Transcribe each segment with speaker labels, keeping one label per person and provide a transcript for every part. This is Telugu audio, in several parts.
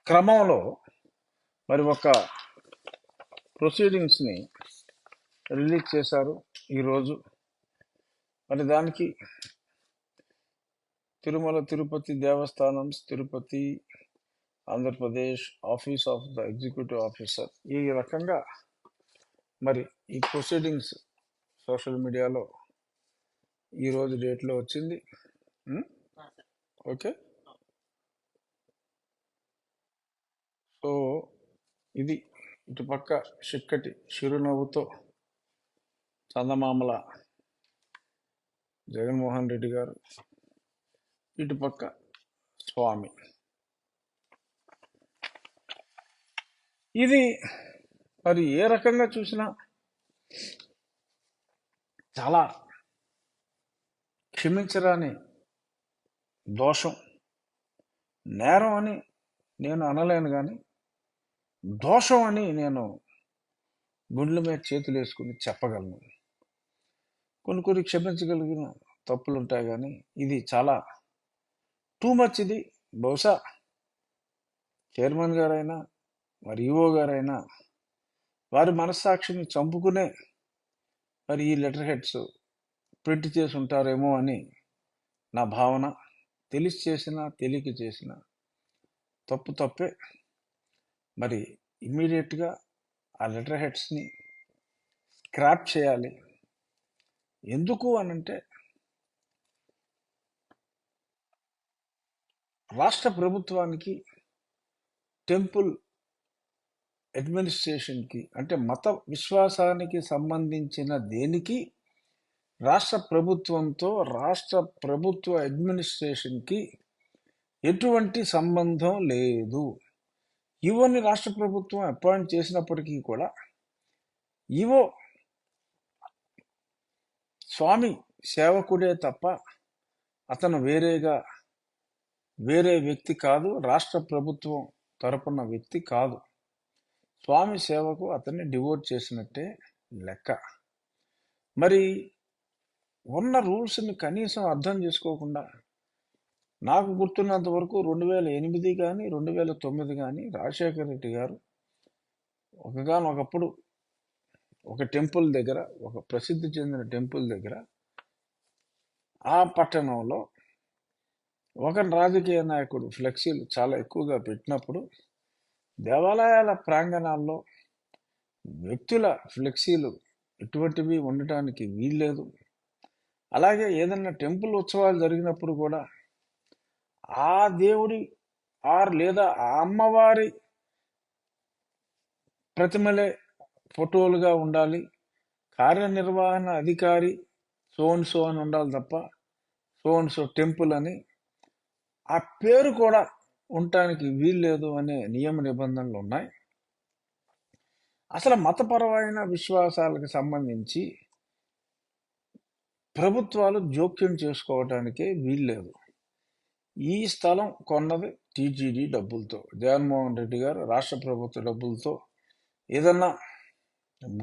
Speaker 1: క్రమంలో మరి ఒక ప్రొసీడింగ్స్ని రిలీజ్ చేశారు ఈరోజు. మరి దానికి తిరుమల తిరుపతి దేవస్థానం, Tirupati Andhra Pradesh office of the executive officer ఈ రకంగా మరి ఈ ప్రొసీడింగ్స్ సోషల్ మీడియాలో ఈరోజు డేట్లో వచ్చింది. ఓకే, సో ఇది ఇటుపక్క చిక్కటి చిరునవ్వుతో చందమామల జగన్మోహన్ రెడ్డి గారు, ఇటుపక్క స్వామి. ఇది మరి ఏ రకంగా చూసినా చాలా క్షమించరాని దోషం, నేరం అని నేను అనలేను, కానీ దోషం అని నేను గుండెల మీద చేతులు వేసుకుని చెప్పగలను. కొన్ని క్షమించగలిగిన తప్పులు ఉంటాయి, కానీ ఇది చాలా టూ మచ్. ఇది బహుశా చైర్మన్ గారైనా మరి ఈఓ గారైనా వారి మనస్సాక్షిని చంపుకునే మరి ఈ లెటర్ హెడ్స్ ప్రింట్ చేసి ఉంటారేమో అని నా భావన. తెలిసి చేసినా తెలియక చేసిన తప్పే. మరి ఇమ్మీడియట్గా ఆ లెటర్ హెడ్స్ని స్క్రాప్ చేయాలి. ఎందుకు అనంటే రాష్ట్ర ప్రభుత్వానికి, టెంపుల్ అడ్మినిస్ట్రేషన్కి, అంటే మత విశ్వాసానికి సంబంధించిన దేనికి రాష్ట్ర ప్రభుత్వంతో, రాష్ట్ర ప్రభుత్వ అడ్మినిస్ట్రేషన్కి ఎటువంటి సంబంధం లేదు. ఈవోని రాష్ట్ర ప్రభుత్వం అపాయింట్ చేసినప్పటికీ కూడా ఈవో స్వామి సేవకుడే తప్ప అతను వేరే వ్యక్తి కాదు, రాష్ట్ర ప్రభుత్వం తరపున వ్యక్తి కాదు. స్వామి సేవకు అతన్ని డివోట్ చేసినట్టే లెక్క. మరి ఉన్న రూల్స్ని కనీసం అర్థం చేసుకోకుండా, నాకు గుర్తున్నంత వరకు 2008 కానీ 2009 కానీ రాజశేఖర రెడ్డి గారు ఒకప్పుడు ఒక టెంపుల్ దగ్గర, ఒక ప్రసిద్ధి చెందిన టెంపుల్ దగ్గర, ఆ పట్టణంలో ఒక రాజకీయ నాయకుడు ఫ్లెక్సీలు చాలా ఎక్కువగా పెట్టినప్పుడు దేవాలయాల ప్రాంగణాల్లో వ్యక్తుల ఫ్లెక్సీలు ఎటువంటివి ఉండటానికి వీల్లేదు. అలాగే ఏదన్నా టెంపుల్ ఉత్సవాలు జరిగినప్పుడు కూడా ఆ దేవుడి లేదా ఆ అమ్మవారి ప్రతిమలే ఫోటోలుగా ఉండాలి. కార్యనిర్వహణ అధికారి సో అని ఉండాలి తప్ప సో టెంపుల్ అని ఆ పేరు కూడా ఉండటానికి వీల్లేదు అనే నియమ నిబంధనలు ఉన్నాయి. అసలు మతపరమైన విశ్వాసాలకు సంబంధించి ప్రభుత్వాలు జోక్యం చేసుకోవటానికే వీల్లేదు. ఈ స్థలం కొన్నది టీటీడీ డబ్బులతో, జగన్మోహన్ రెడ్డి గారు రాష్ట్ర ప్రభుత్వ డబ్బులతో ఏదన్నా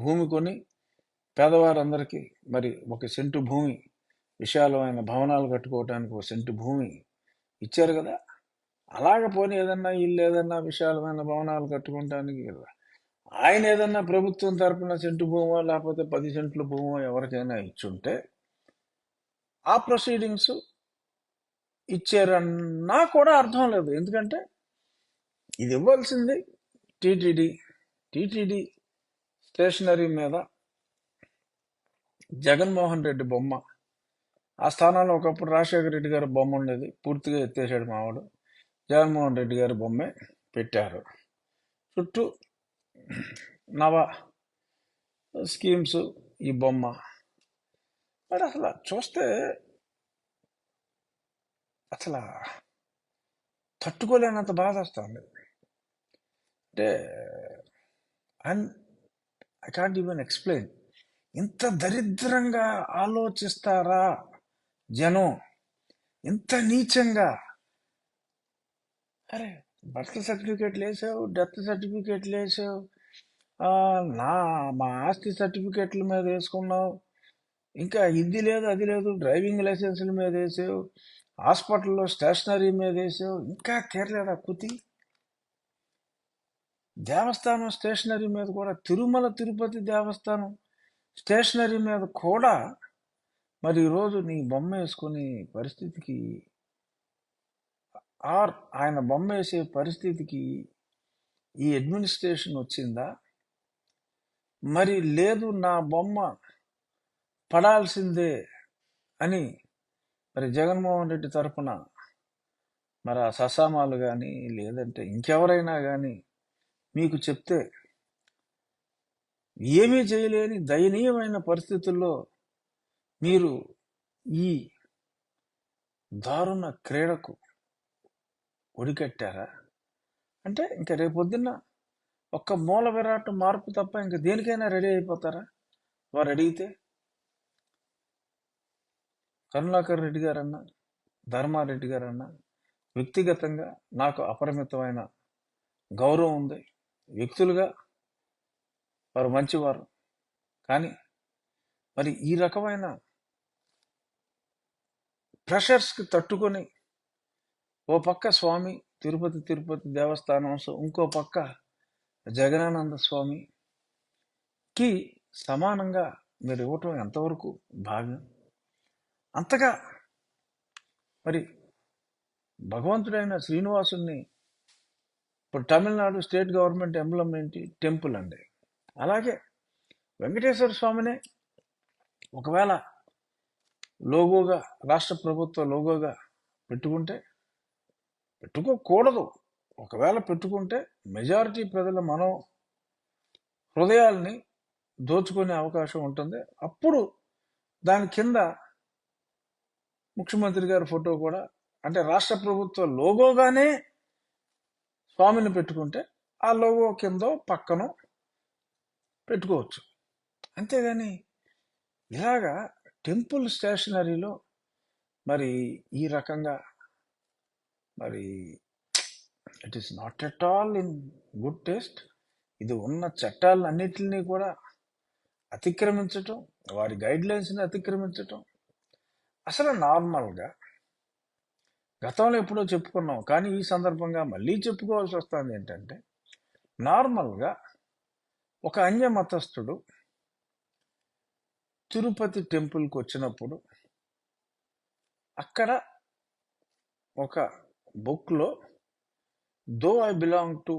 Speaker 1: భూమి కొని పేదవారందరికీ మరి 1 సెంటు భూమి, విశాలమైన భవనాలు కట్టుకోవటానికి 1 సెంటు భూమి ఇచ్చారు కదా. అలాగ పోనీ ఏదన్నా ఇల్లు, ఏదన్నా విశాలమైన భవనాలు కట్టుకోవటానికి ఆయన ఏదన్నా ప్రభుత్వం తరపున సెంటు భూమో లేకపోతే 10 సెంట్ల భూమో ఎవరికైనా ఇచ్చుంటే ఆ ప్రొసీడింగ్స్ ఇచ్చారన్నా కూడా అర్థం లేదు. ఎందుకంటే ఇది ఇవ్వాల్సింది టీటీడీ స్టేషనరీ మీద జగన్మోహన్ రెడ్డి బొమ్మ, ఆ స్థానంలో ఒకప్పుడు రాజశేఖర రెడ్డి గారి బొమ్మ ఉండేది, పూర్తిగా ఎత్తేసాడు మావాడు. జగన్మోహన్ రెడ్డి గారి బొమ్మే పెట్టారు. చుట్టూ నవ స్కీమ్స్ ఈ బొమ్మ. మరి అసలు చూస్తే అసలు తట్టుకోలేనంత బాధ వస్తుంది. అంటే ఐ కాంట్ ఈవెన్ ఎక్స్ప్లెయిన్. ఇంత దరిద్రంగా ఆలోచిస్తారా జనం? ఇంత నీచంగా? అరే, బర్త్ సర్టిఫికేట్లు వేసావు, డెత్ సర్టిఫికేట్లు వేసావు, మా ఆస్తి సర్టిఫికేట్ల మీద వేసుకున్నావు, ఇంకా ఇది లేదు అది లేదు, డ్రైవింగ్ లైసెన్సుల మీద వేసావు, హాస్పిటల్లో స్టేషనరీ మీద వేసావు, ఇంకా తీరలేదా కుతి? దేవస్థానం స్టేషనరీ మీద కూడా, తిరుమల తిరుపతి దేవస్థానం స్టేషనరీ మీద కూడా మరి ఈరోజు నీ బొమ్మ వేసుకునే పరిస్థితికి, ఆర్ ఆయన బొమ్మ వేసే పరిస్థితికి ఈ అడ్మినిస్ట్రేషన్ వచ్చిందా? మరి లేదు, నా బొమ్మ పడాల్సిందే అని మరి జగన్మోహన్ రెడ్డి తరపున మరి ఆ ససామాలు కానీ లేదంటే ఇంకెవరైనా కానీ మీకు చెప్తే ఏమీ చేయలేని దయనీయమైన పరిస్థితుల్లో మీరు ఈ దారుణ క్రీడకు ఒడికట్టారా? అంటే ఇంకా రేపొద్దున్న ఒక్క మూల విరాట్ మార్పు తప్ప ఇంకా దేనికైనా రెడీ అయిపోతారా వారు అడిగితే? కరుణాకర్ రెడ్డి గారన్నా, ధర్మారెడ్డి గారన్నా వ్యక్తిగతంగా నాకు అపరిమితమైన గౌరవం ఉంది. వ్యక్తులుగా వారు మంచివారు. కానీ మరి ఈ రకమైన ప్రెషర్స్కి తట్టుకొని ఓ పక్క స్వామి తిరుపతి దేవస్థానం, ఇంకో పక్క జగనానంద స్వామికి సమానంగా మీరు ఇవ్వటం ఎంతవరకు భావ్యం? అంతగా మరి భగవంతుడైన శ్రీనివాసుని, ఇప్పుడు తమిళనాడు స్టేట్ గవర్నమెంట్ ఎంబ్లం ఏంటి? టెంపుల్ అండి. అలాగే వెంకటేశ్వర స్వామినే ఒకవేళ లోగోగా, రాష్ట్ర ప్రభుత్వ లోగోగా పెట్టుకోకూడదు. ఒకవేళ పెట్టుకుంటే మెజారిటీ ప్రజల హృదయాల్ని దోచుకునే అవకాశం ఉంటుంది. అప్పుడు దాని కింద ముఖ్యమంత్రి గారి ఫోటో కూడా, అంటే రాష్ట్ర ప్రభుత్వ లోగోగానే స్వామిని పెట్టుకుంటే ఆ లోగో కింద పక్కన పెట్టుకోవచ్చు. అంతేగాని ఇలాగా టెంపుల్ స్టేషనరీలో మరి ఈ రకంగా మరి it is not at all in good taste. ఇది ఉన్న చట్టాలన్నిటిని కూడా అతిక్రమించటం, వారి గైడ్ లైన్స్ని అతిక్రమించటం. అసలు నార్మల్గా గతంలో ఎప్పుడో చెప్పుకున్నాం, కానీ ఈ సందర్భంగా మళ్ళీ చెప్పుకోవాల్సి వస్తుంది. ఏంటంటే నార్మల్గా ఒక అన్య మతస్థుడు తిరుపతి టెంపుల్కి వచ్చినప్పుడు అక్కడ ఒక బుక్లో, though I belong to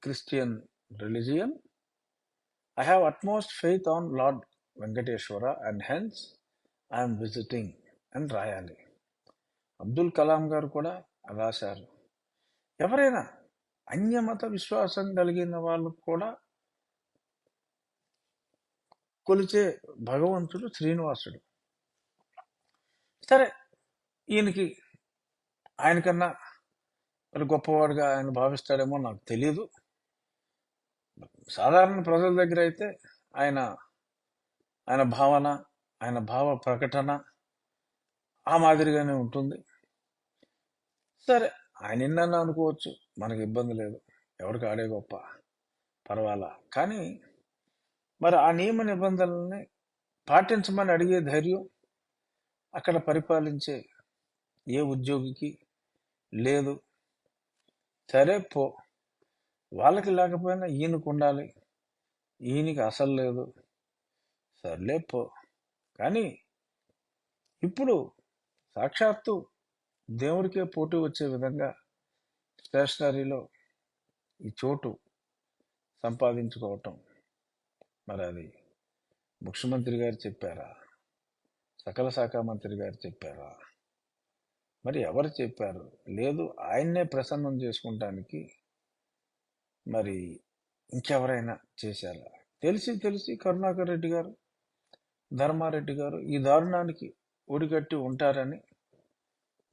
Speaker 1: Christian religion, I have utmost faith on Lord Venkateshwara and hence I am visiting అని రాయాలి. అబ్దుల్ కలాం గారు కూడా రాశారు. ఎవరైనా అన్యమత విశ్వాసం కలిగిన వాళ్ళు కూడా కొలిచే భగవంతుడు శ్రీనివాసుడు. సరే, ఆయనకన్నా మరి గొప్పవాడుగా ఆయన భావిస్తాడేమో నాకు తెలియదు. సాధారణ ప్రజల దగ్గర అయితే ఆయన భావన, ఆయన భావ ప్రకటన ఆ మాదిరిగానే ఉంటుంది. సరే, ఆయన ఎన్నన్నా అనుకోవచ్చు, మనకి ఇబ్బంది లేదు, ఎవరికి ఆడే గొప్ప, పర్వాలా. కానీ మరి ఆ నియమ నిబంధనల్ని పాటించమని అడిగే ధైర్యం అక్కడ పరిపాలించే ఏ ఉద్యోగికి లేదు. సరే పో, వాళ్ళకి లేకపోయినా ఈయనకు ఉండాలి, ఈయనకి అసలు లేదు, సర్లే పో. కానీ ఇప్పుడు సాక్షాత్తు దేవుడికే పోటీ వచ్చే విధంగా స్టేషనరీలో ఈ చోటు సంపాదించుకోవటం, మరి అది ముఖ్యమంత్రి గారు చెప్పారా, సకల శాఖ మంత్రి గారు చెప్పారా, మరి ఎవరు చెప్పారు? లేదు, ఆయన్నే ప్రసన్నం చేసుకుంటానికి మరి ఇంకెవరైనా చేశారా? తెలిసి కరుణాకర్ రెడ్డి గారు, ధర్మారెడ్డి గారు ఈ దారుణానికి ఒడిగట్టి ఉంటారని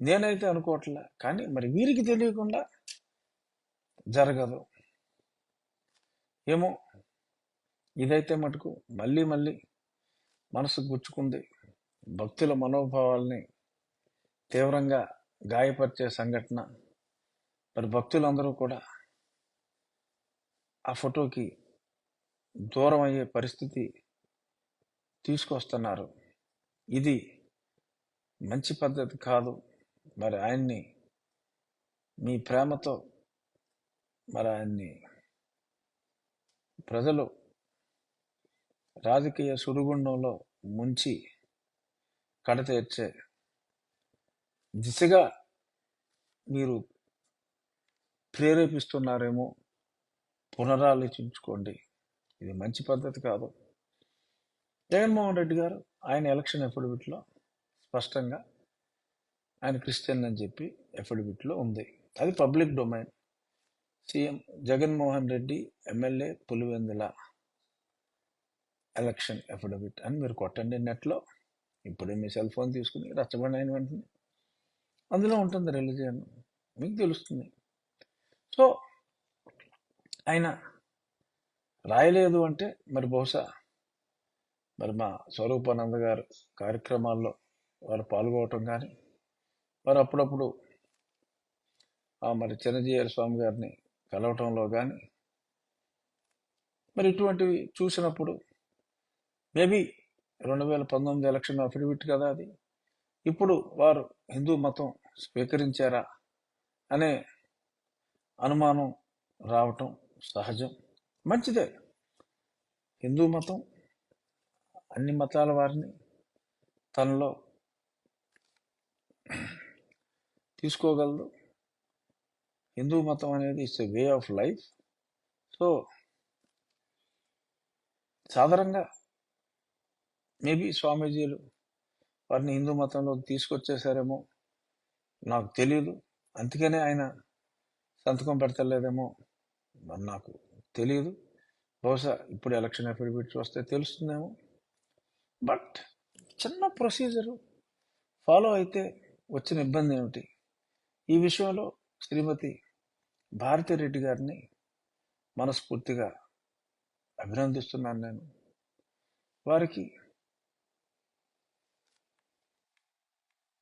Speaker 1: నేనైతే అనుకోవట్లే. కానీ మరి వీరికి తెలియకుండా జరగదు ఏమో. ఇదైతే మటుకు మళ్ళీ మనసు గుచ్చుకుంది. భక్తుల మనోభావాల్ని తీవ్రంగా గాయపరిచే సంఘటన. మరి భక్తులందరూ కూడా ఆ ఫోటోకి దూరం అయ్యే పరిస్థితి తీసుకొస్తున్నారు. ఇది మంచి పద్ధతి కాదు. మరి ఆయన్ని మీ ప్రేమతో మరి ఆయన్ని ప్రజలు రాజకీయ సుడిగుండంలో ముంచి కడతీర్చే దిశగా మీరు ప్రేరేపిస్తున్నారేమో, పునరాలోచించుకోండి. ఇది మంచి పద్ధతి కాదు. జగన్మోహన్ రెడ్డి గారు ఆయన ఎలక్షన్ ఎఫిడవిట్లో స్పష్టంగా ఆయన క్రిస్టియన్ అని చెప్పి ఎఫిడవిట్లో ఉంది. అది public domain. CM Jaganmohan Reddy MLA Pulivendula election affidavit అని మీరు కొట్టండి నెట్లో. ఇప్పుడే మీ సెల్ ఫోన్ తీసుకుని రచ్చబండి అయిన వెంటనే అందులో ఉంటుంది రిలీజియన్, మీకు తెలుస్తుంది. సో ఆయన రాయలేదు అంటే మరి బహుశా మరి మా స్వరూపానంద గారు కార్యక్రమాల్లో వారు పాల్గొనటం కానీ, వారు అప్పుడప్పుడు మరి చిరంజీవి స్వామి గారిని కలవటంలో కానీ, మరి ఇటువంటివి చూసినప్పుడు మేబీ 2019 ఎలక్షన్ అఫిడవిట్ కదా అది, ఇప్పుడు వారు హిందూ మతం స్వీకరించారా అనే అనుమానం రావటం సహజం, మంచిదే. హిందూ మతం అన్ని మతాల వారిని తనలో తీసుకోగలదు. హిందూ మతం అనేది it's a way of life. So సాధారణంగా మేబీ స్వామీజీలు వారిని హిందూ మతంలోకి తీసుకొచ్చేసారేమో, నాకు తెలియదు. అందుకనే ఆయన సంతకం పెడతలేదేమో మరి నాకు తెలియదు. బహుశా ఇప్పుడు ఎలక్షన్ అఫిడవిట్స్ వస్తే తెలుస్తుందేమో. బట్ చిన్న ప్రొసీజరు ఫాలో అయితే వచ్చిన ఇబ్బంది ఏమిటి? ఈ విషయంలో శ్రీమతి భారతిరెడ్డి గారిని మనస్ఫూర్తిగా అభినందిస్తున్నాను నేను. వారికి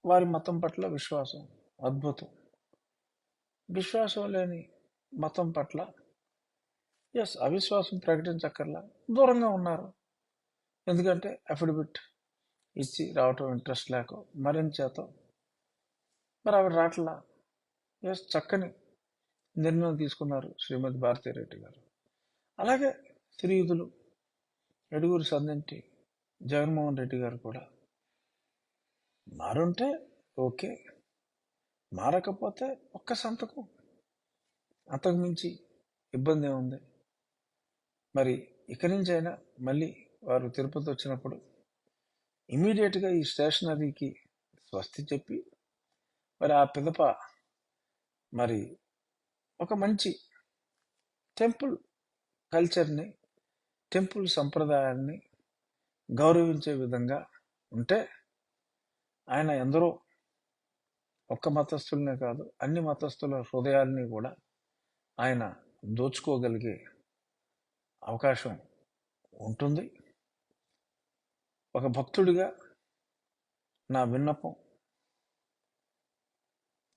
Speaker 1: వారి మతం పట్ల విశ్వాసం అద్భుతం. విశ్వాసం లేని మతం పట్ల అవిశ్వాసం ప్రకటించక్కర్లా, దూరంగా ఉన్నారు. ఎందుకంటే అఫిడవిట్ ఇచ్చి రావటం ఇంట్రెస్ట్ లేక మరింత చేత మరి ఆవిడ రాట్లా. చక్కని నిర్ణయం తీసుకున్నారు శ్రీమతి భారతిరెడ్డి గారు. అలాగే శ్రీయుతులు ఎడుగురు సందంటి జగన్మోహన్ రెడ్డి గారు కూడా మారుంటే ఓకే, మారకపోతే ఒక్క సంతకం, అంతకు మించి ఇబ్బంది ఏముంది? మరి ఇక్కడి నుంచి అయినా మళ్ళీ వారు తిరుపతి వచ్చినప్పుడు ఇమీడియట్గా ఈ స్టేషనరీకి స్వస్తి చెప్పి మరి ఆ పిదప మరి ఒక మంచి టెంపుల్ కల్చర్ని, టెంపుల్ సంప్రదాయాన్ని గౌరవించే విధంగా ఉంటే ఆయన ఎందరో ఒక్క మతస్థులనే కాదు అన్ని మతస్థుల హృదయాల్ని కూడా ఆయన దోచుకోగలిగే అవకాశం ఉంటుంది. ఒక భక్తుడిగా నా విన్నపం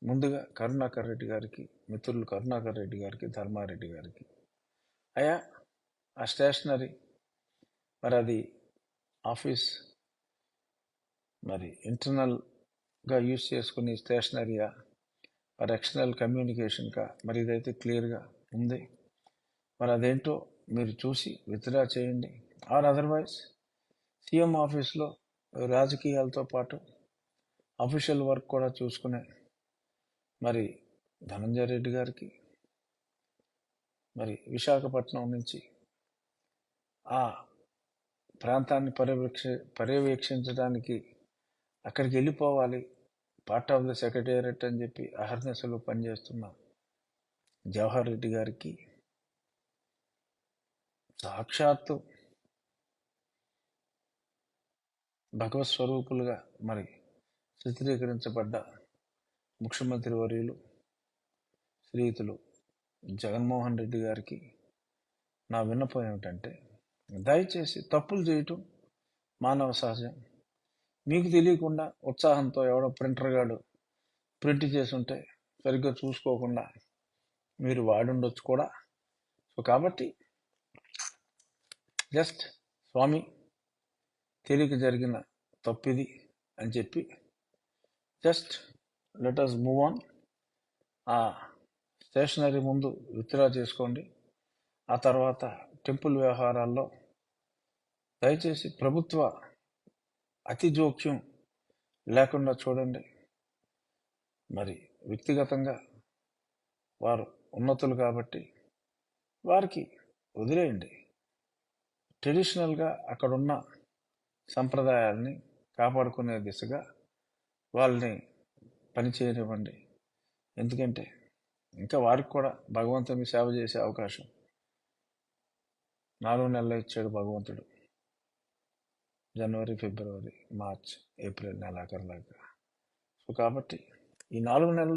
Speaker 1: ముందుగా కరుణాకర్ రెడ్డి గారికి, మిత్రులు కరుణాకర్ రెడ్డి గారికి, ధర్మారెడ్డి గారికి, అయ్యా ఆ స్టేషనరీ మరి అది ఆఫీస్ మరి ఇంటర్నల్గా యూజ్ చేసుకునే స్టేషనరీయా మరి ఎక్స్టర్నల్ కమ్యూనికేషన్కా, మరి ఇదైతే క్లియర్గా ఉంది. మరి అదేంటో మీరు చూసి విత్డ్రా చేయండి. ఆర్ అదర్వైజ్ సీఎం ఆఫీస్లో రాజకీయాలతో పాటు అఫీషియల్ వర్క్ కూడా చూసుకునే మరి ధనంజయ రెడ్డి గారికి మరి విశాఖపట్నం నుంచి ఆ ప్రాంతాన్ని పర్యవేక్షించడానికి అక్కడికి వెళ్ళిపోవాలి, పార్ట్ ఆఫ్ ద సెక్రటేరియట్ అని చెప్పి అహర్నిశలు పనిచేస్తున్న జవహర్ రెడ్డి గారికి, సాక్షాత్తు భగవత్ స్వరూపులుగా మరి చిత్రీకరించబడ్డ ముఖ్యమంత్రి వర్యులు శ్రీయుతులు జగన్మోహన్ రెడ్డి గారికి నా విన్నపం ఏమిటంటే, దయచేసి తప్పులు చేయటం మానవ సహజం. మీకు తెలియకుండా ఉత్సాహంతో ఎవడో ప్రింటర్ గాడు ప్రింట్ చేసి ఉంటే సరిగ్గా చూసుకోకుండా మీరు వాడుండొచ్చు కూడా. సో కాబట్టి జస్ట్ స్వామి తెలియక జరిగిన తప్పిది అని చెప్పి just let us move on. ఆ స్టేషనరీ ముందు విత్డ్రా చేసుకోండి. ఆ తర్వాత టెంపుల్ వ్యవహారాల్లో దయచేసి ప్రభుత్వ అతి జోక్యం లేకుండా చూడండి. మరి వ్యక్తిగతంగా వారు ఉన్నతులు కాబట్టి వారికి వదిలేయండి. ట్రెడిషనల్గా అక్కడున్న సంప్రదాయాల్ని కాపాడుకునే దిశగా వాళ్ళని పనిచేయనివ్వండి. ఎందుకంటే ఇంకా వారికి కూడా భగవంతుని సేవ చేసే అవకాశం 4 నెలలు ఇచ్చాడు భగవంతుడు. జనవరి, ఫిబ్రవరి, మార్చ్, ఏప్రిల్ నెలాఖరులాగా. సో కాబట్టి ఈ 4 నెలలు